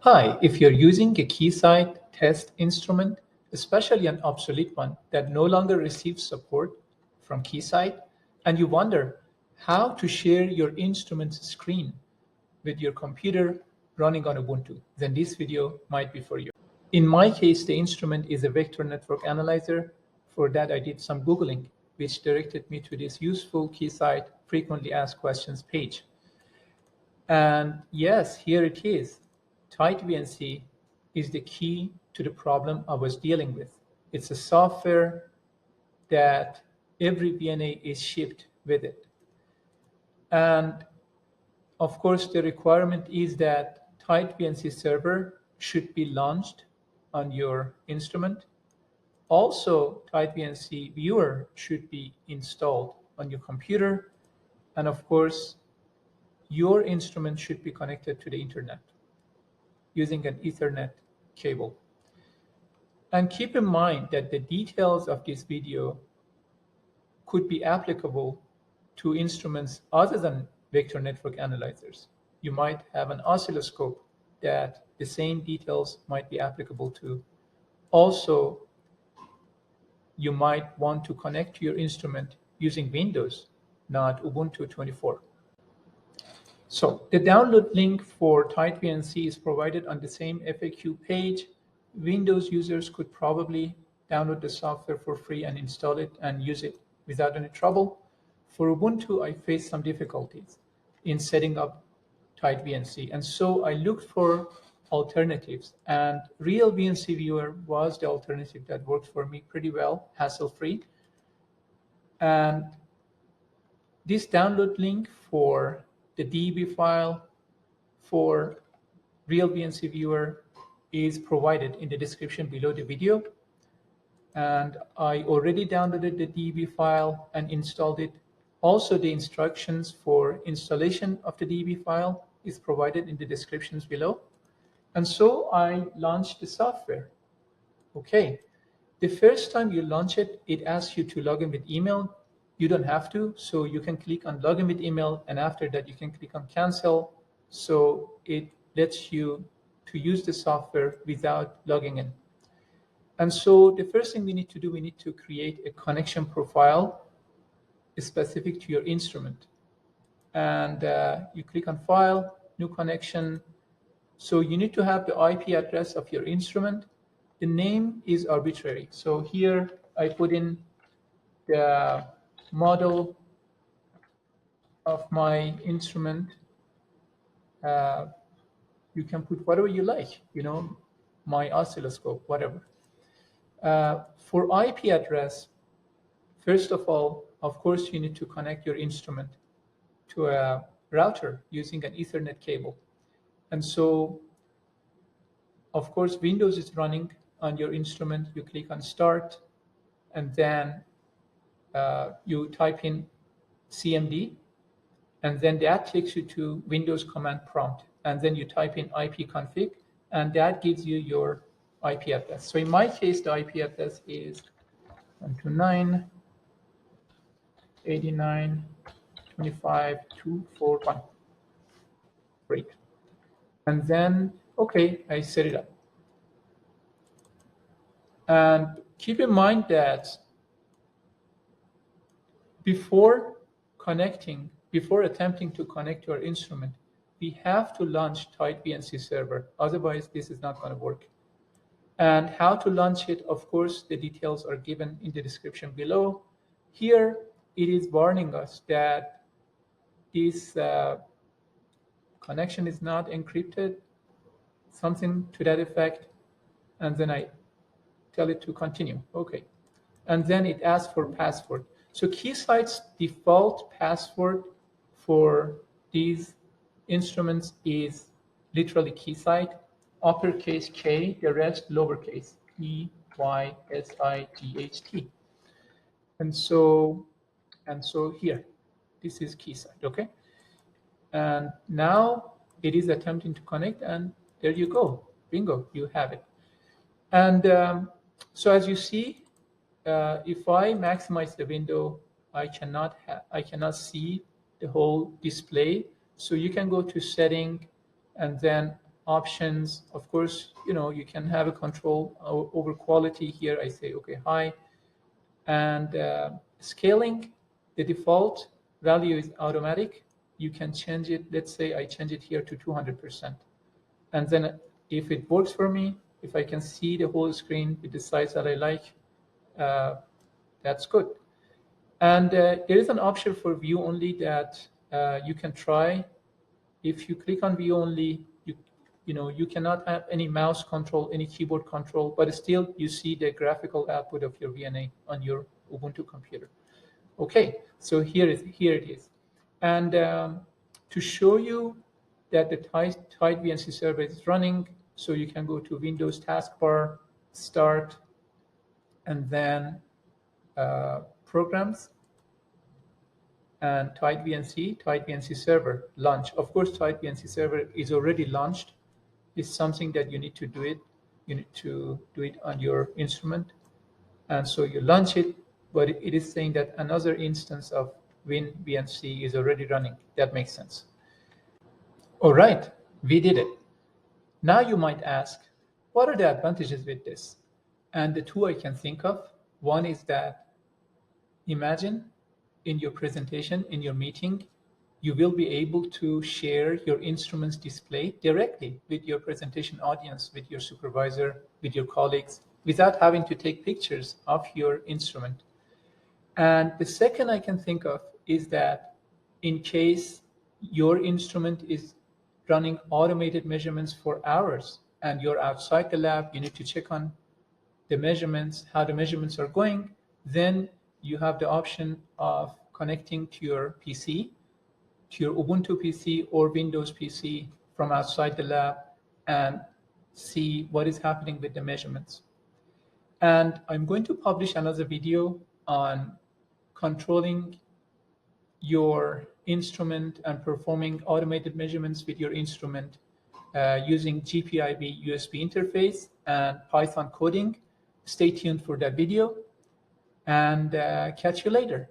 Hi, if you're using a Keysight test instrument, especially an obsolete one that no longer receives support from Keysight, and you wonder how to share your instrument's screen with your computer running on Ubuntu, then this video might be for you. In my case, the instrument is a vector network analyzer. For that, I did some Googling, which directed me to this useful Keysight frequently asked questions page. And yes, here it is. Tight VNC is the key to the problem I was dealing with. It's a software that every VNA is shipped with it. And of course, the requirement is that Tight VNC Server should be launched on your instrument. Also, Tight VNC Viewer should be installed on your computer. And of course, your instrument should be connected to the internet using an Ethernet cable. And keep in mind that the details of this video could be applicable to instruments other than vector network analyzers. You might have an oscilloscope that the same details might be applicable to. Also, you might want to connect to your instrument using Windows, not Ubuntu 24. So the download link for Tight VNC is provided on the same FAQ page. Windows users could probably download the software for free and install it and use it without any trouble. For Ubuntu, I faced some difficulties in setting up Tight VNC, and so I looked for alternatives, and RealVNC Viewer was the alternative that worked for me pretty well, hassle-free. And this download link for the DB file for RealVNC Viewer is provided in the description below the video. And I already downloaded the DB file and installed it. Also, the instructions for installation of the DB file is provided in the descriptions below. And so I launched the software. Okay, the first time you launch it, it asks you to log in with email. You don't have to, so you can click on login with email, and after that you can click on cancel. So it lets you to use the software without logging in. And so the first thing we need to do, we need to create a connection profile specific to your instrument. And you click on File, New Connection. So you need to have the IP address of your instrument. The name is arbitrary. So here I put in the model of my instrument. You can put whatever you like, my oscilloscope, whatever. For IP address, first of all, of course, you need to connect your instrument to a router using an Ethernet cable. And so, of course, Windows is running on your instrument. You click on Start, and then you type in CMD, and then that takes you to Windows command prompt. And then you type in ipconfig, and that gives you your IP address. So in my case, the IP address is 129.89.25.241. Great. And then, okay, I set it up. And keep in mind that before attempting to connect your instrument, we have to launch Tight VNC Server. Otherwise, this is not going to work. And how to launch it, of course, the details are given in the description below. Here, it is warning us that this connection is not encrypted, something to that effect. And then I tell it to continue. Okay. And then it asks for password. So Keysight's default password for these instruments is literally Keysight, uppercase K, the rest lowercase, P-Y-S-I-G-H-T. And so here, this is Keysight, okay? And now it is attempting to connect, and there you go, bingo, you have it. And so as you see, if I maximize the window, I cannot see the whole display. So you can go to setting and then options. Of course, you can have a control over quality here. I say, okay, high. And scaling, the default value is automatic. You can change it. Let's say I change it here to 200%. And then if it works for me, if I can see the whole screen with the size that I like, that's good. And there is an option for view only that you can try. If you click on view only, you cannot have any mouse control, any keyboard control, but still you see the graphical output of your VNA on your Ubuntu computer. Okay, so here it is. And to show you that the Tight VNC Server is running, so you can go to Windows taskbar, Start, and then Programs, and Tight VNC Server, launch. Of course, Tight VNC Server is already launched. It's something that you need to do it. You need to do it on your instrument. And so you launch it, but it is saying that another instance of WinVNC is already running. That makes sense. All right, we did it. Now you might ask, what are the advantages with this? And the two I can think of, one is that imagine in your presentation, in your meeting, you will be able to share your instrument's display directly with your presentation audience, with your supervisor, with your colleagues, without having to take pictures of your instrument. And the second I can think of is that in case your instrument is running automated measurements for hours and you're outside the lab, you need to check on the measurements, how the measurements are going, then you have the option of connecting to your PC, to your Ubuntu PC or Windows PC from outside the lab and see what is happening with the measurements. And I'm going to publish another video on controlling your instrument and performing automated measurements with your instrument using GPIB USB interface and Python coding. Stay tuned for that video, and catch you later.